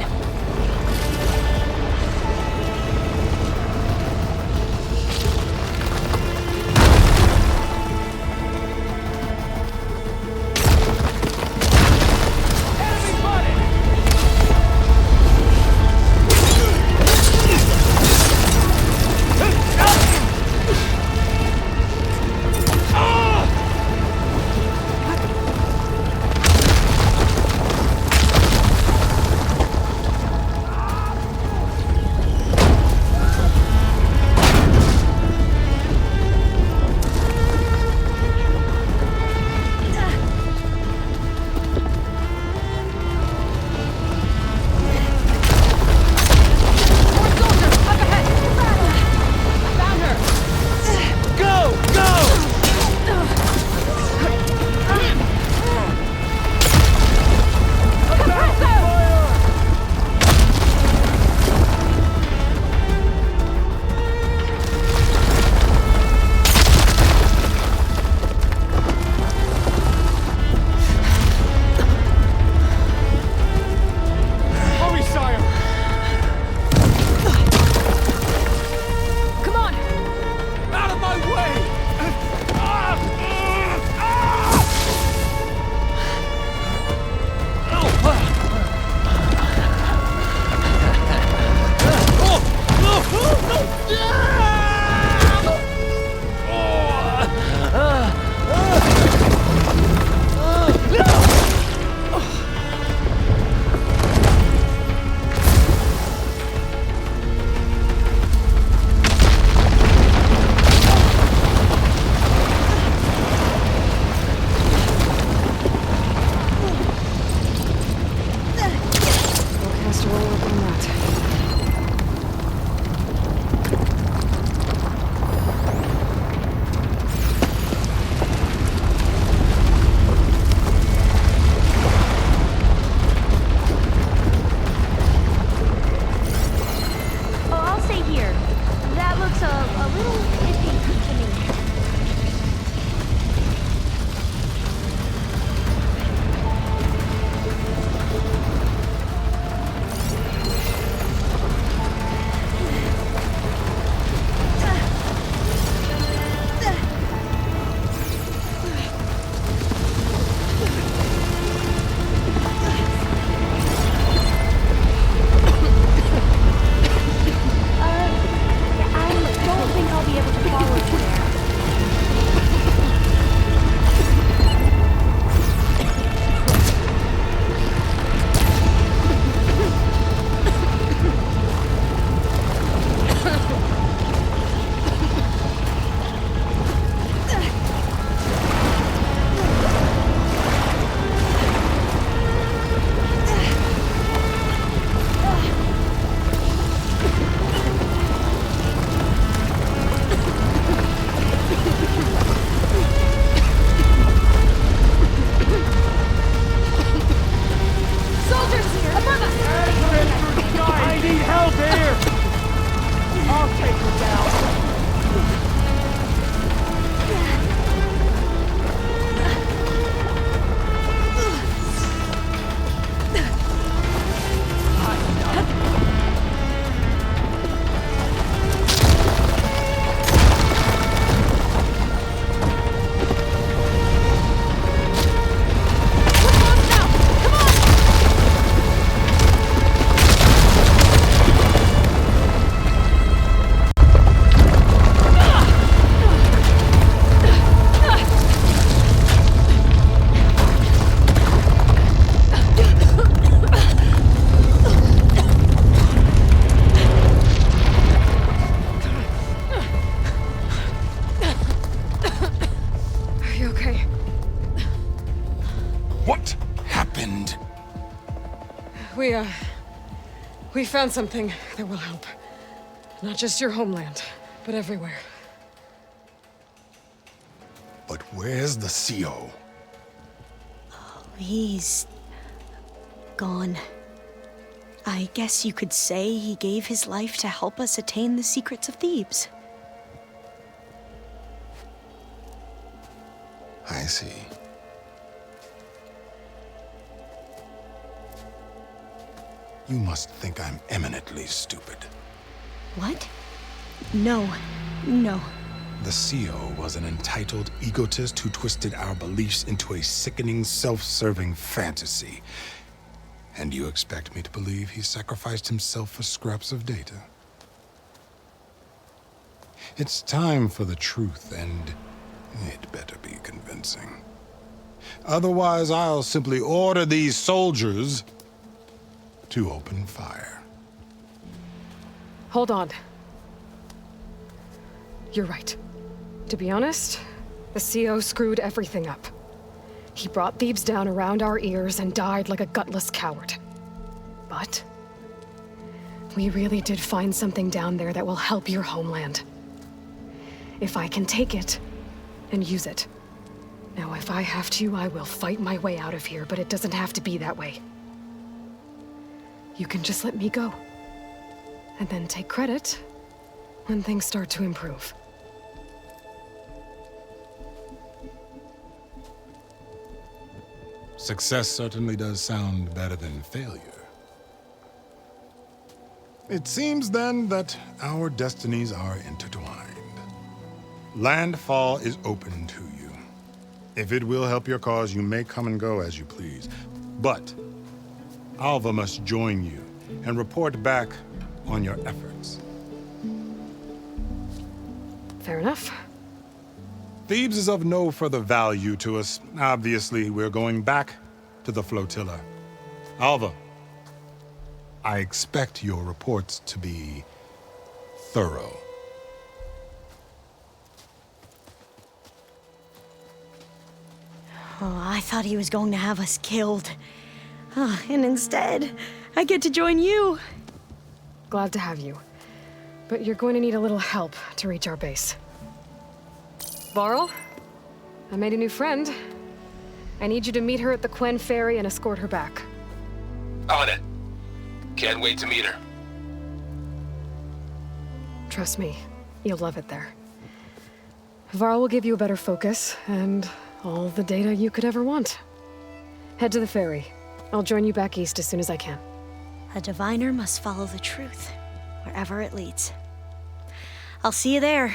I don't think I'll be able to We found something that will help. Not just your homeland, but everywhere. But where's the CO? He's gone. I guess you could say he gave his life to help us attain the secrets of Thebes. I see. You must think I'm eminently stupid. What? No. No. The CO was an entitled egotist who twisted our beliefs into a sickening, self-serving fantasy. And you expect me to believe he sacrificed himself for scraps of data? It's time for the truth, and it better be convincing. Otherwise, I'll simply order these soldiers to open fire. Hold on. You're right. To be honest, the CO screwed everything up. He brought Thebes down around our ears and died like a gutless coward. But we really did find something down there that will help your homeland. If I can take it and use it. Now, if I have to, I will fight my way out of here, but it doesn't have to be that way. You can just let me go. And then take credit when things start to improve. Success certainly does sound better than failure. It seems then that our destinies are intertwined. Landfall is open to you. If it will help your cause, you may come and go as you please. But Alva must join you and report back on your efforts. Fair enough. Thebes is of no further value to us. Obviously, we're going back to the flotilla. Alva, I expect your reports to be thorough. Oh, I thought he was going to have us killed. And instead, I get to join you. Glad to have you. But you're going to need a little help to reach our base. Varl, I made a new friend. I need you to meet her at the Quen Ferry and escort her back. On it. Can't wait to meet her. Trust me, you'll love it there. Varl will give you a better focus, and all the data you could ever want. Head to the ferry. I'll join you back east as soon as I can. A diviner must follow the truth, wherever it leads. I'll see you there.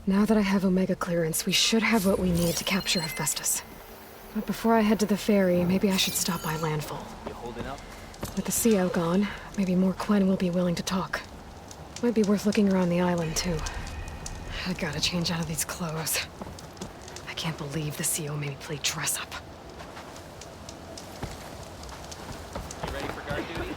Now that I have Omega clearance, we should have what we need to capture Hephaestus. But before I head to the ferry, maybe I should stop by Landfall. You holding up? With the CO gone, maybe more Quen will be willing to talk. Might be worth looking around the island, too. I gotta change out of these clothes. I can't believe the CO made me play dress up. You ready for guard duty?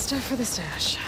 Stuff for the stash.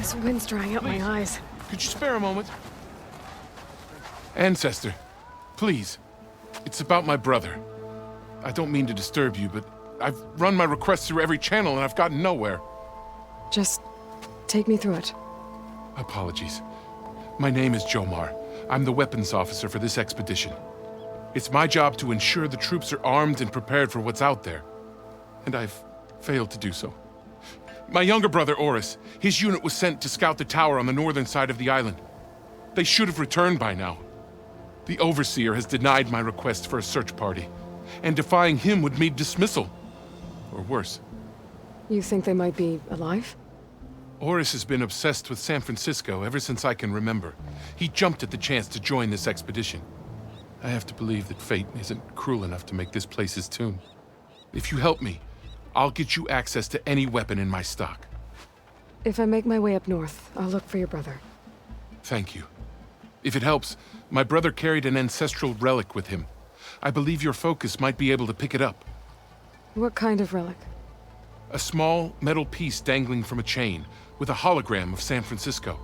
This wind's drying out my eyes. Could you spare a moment? Ancestor, please. It's about my brother. I don't mean to disturb you, but I've run my requests through every channel and I've gotten nowhere. Just take me through it. Apologies. My name is Jomar. I'm the weapons officer for this expedition. It's my job to ensure the troops are armed and prepared for what's out there. And I've failed to do so. My younger brother, Oris, his unit was sent to scout the tower on the northern side of the island. They should have returned by now. The Overseer has denied my request for a search party, and defying him would mean dismissal. Or worse. You think they might be alive? Oris has been obsessed with San Francisco ever since I can remember. He jumped at the chance to join this expedition. I have to believe that fate isn't cruel enough to make this place his tomb. If you help me, I'll get you access to any weapon in my stock. If I make my way up north, I'll look for your brother. Thank you. If it helps, my brother carried an ancestral relic with him. I believe your focus might be able to pick it up. What kind of relic? A small metal piece dangling from a chain, with a hologram of San Francisco,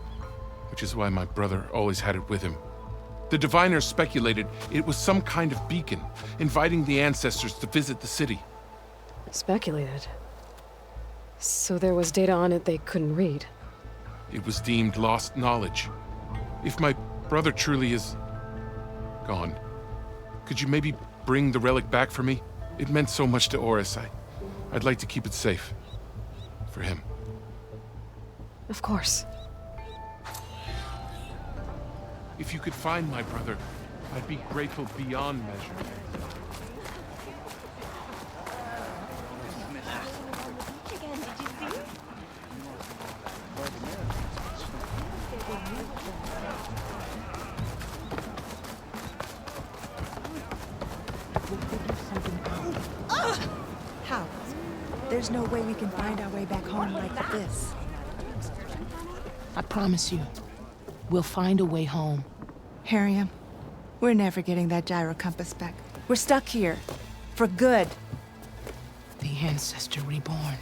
which is why my brother always had it with him. The diviners speculated it was some kind of beacon, inviting the ancestors to visit the city. Speculated? So there was data on it they couldn't read? It was deemed lost knowledge. If my brother truly is gone, could you maybe bring the relic back for me? It meant so much to Oris. I'd like to keep it safe. For him. Of course. If you could find my brother, I'd be grateful beyond measure. There's no way we can find our way back home like this. I promise you, we'll find a way home. Harriam, we're never getting that gyro compass back. We're stuck here. For good. The Ancestor reborn.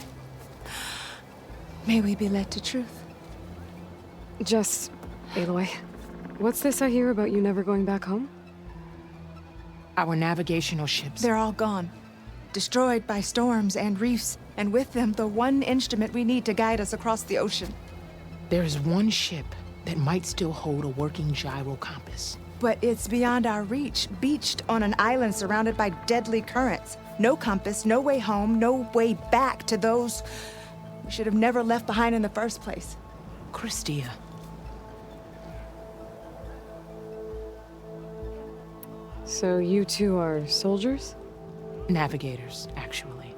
May we be led to truth. Just, Aloy, what's this I hear about you never going back home? Our navigational ships. They're all gone. Destroyed by storms and reefs, and with them, the one instrument we need to guide us across the ocean. There is one ship that might still hold a working gyro compass. But it's beyond our reach, beached on an island surrounded by deadly currents. No compass, no way home, no way back to those we should have never left behind in the first place. Christia. So you two are soldiers? Navigators, actually.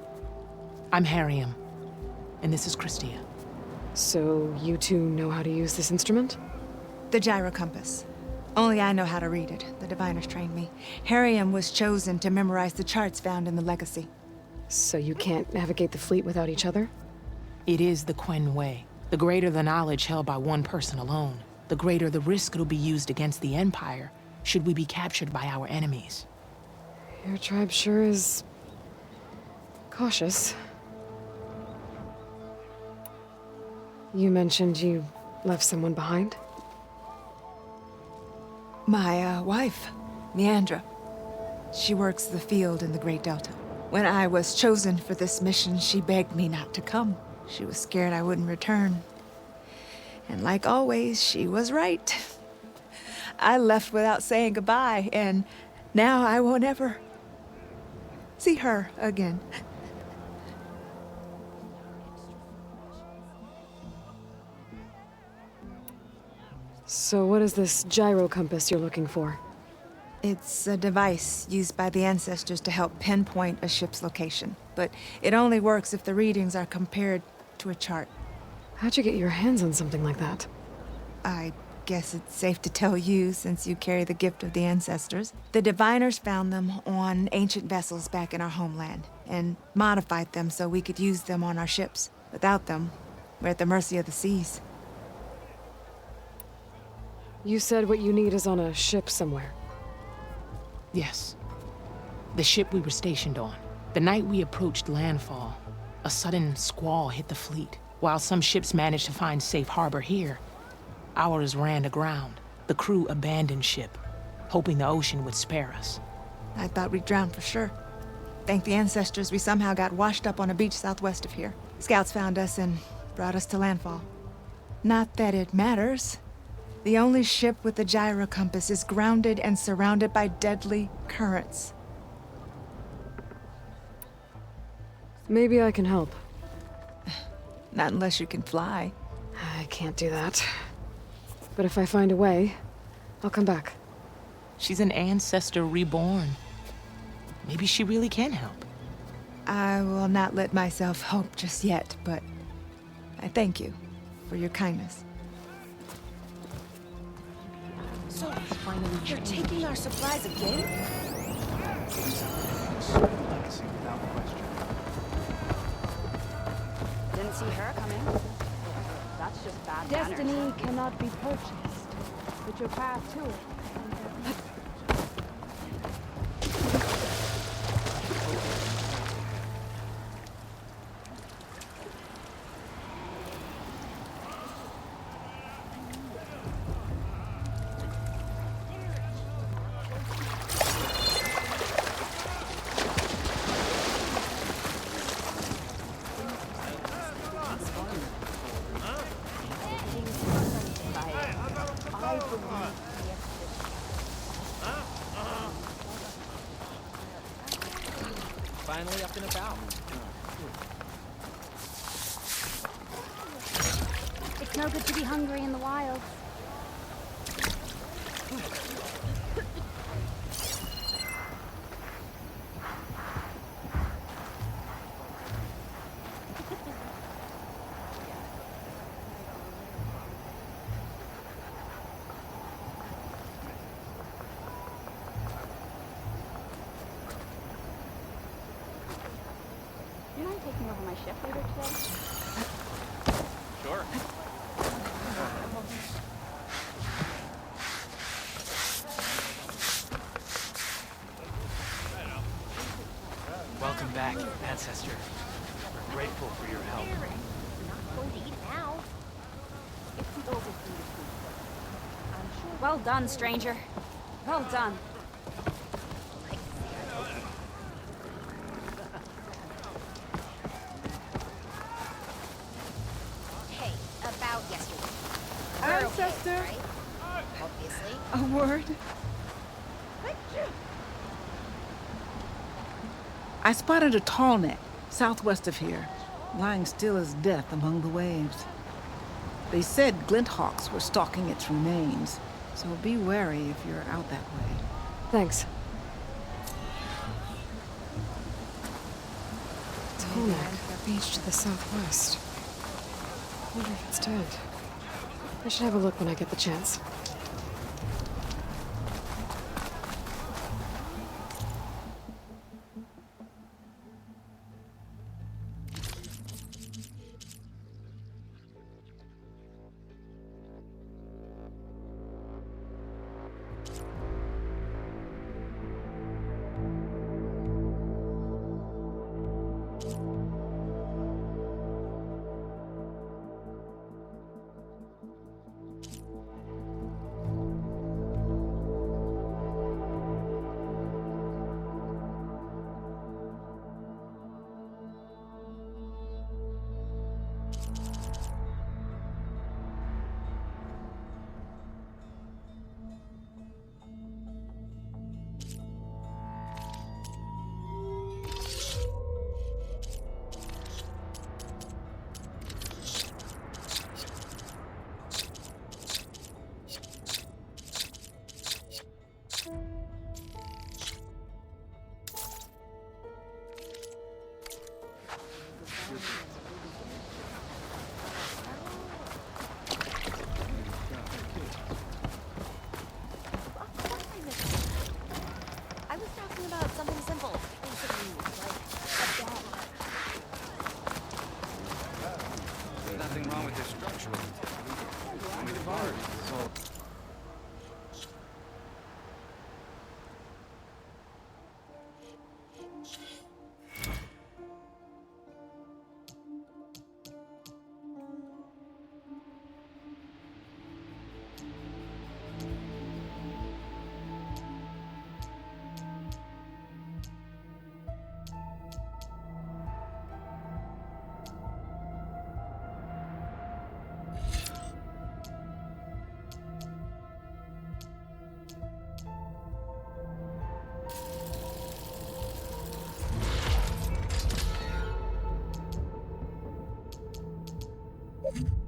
I'm Harriam, and this is Christia. So you two know how to use this instrument? The gyro compass. Only I know how to read it. The diviners trained me. Harriam was chosen to memorize the charts found in the Legacy. So you can't navigate the fleet without each other? It is the Quen way. The greater the knowledge held by one person alone, the greater the risk it'll be used against the Empire should we be captured by our enemies. Your tribe sure is cautious. You mentioned you left someone behind? My wife, Meandra. She works the field in the Great Delta. When I was chosen for this mission, she begged me not to come. She was scared I wouldn't return. And like always, she was right. I left without saying goodbye, and now I won't ever see her again. So what is this gyro compass you're looking for? It's a device used by the ancestors to help pinpoint a ship's location, but it only works if the readings are compared to a chart. How'd you get your hands on something like that? I guess it's safe to tell you since you carry the gift of the ancestors. The diviners found them on ancient vessels back in our homeland and modified them so we could use them on our ships. Without them, we're at the mercy of the seas. You said what you need is on a ship somewhere. Yes. The ship we were stationed on. The night we approached landfall, a sudden squall hit the fleet. While some ships managed to find safe harbor here, ours ran aground. The crew abandoned ship, hoping the ocean would spare us. I thought we'd drown for sure. Thank the ancestors, we somehow got washed up on a beach southwest of here. Scouts found us and brought us to landfall. Not that it matters. The only ship with the gyro compass is grounded and surrounded by deadly currents. Maybe I can help. Not unless you can fly. I can't do that. But if I find a way, I'll come back. She's an ancestor reborn. Maybe she really can help. I will not let myself hope just yet, but I thank you for your kindness. So, you're taking our supplies again? Didn't see her coming. That's just bad manners. Destiny cannot be purchased, but your path to it. Finally up and about. It's no good to be hungry in the wild. you mind taking over my shift later today? Sure. Welcome back, Ancestor. We're grateful for your help. Not going to eat now. It's the oldest thing to do. I'm sure. Well done, stranger. Well done. Hey, about yesterday. Ancestor. Okay, right? Obviously. A word? I spotted a tall neck southwest of here, lying still as death among the waves. They said glinthawks were stalking its remains, so be wary if you're out that way. Thanks. Tallneck, beach to the southwest. Wonder if it's dead. I should have a look when I get the chance. I was talking about something simple. Basically, like a bed. There's nothing wrong with this structure. Only the bars. You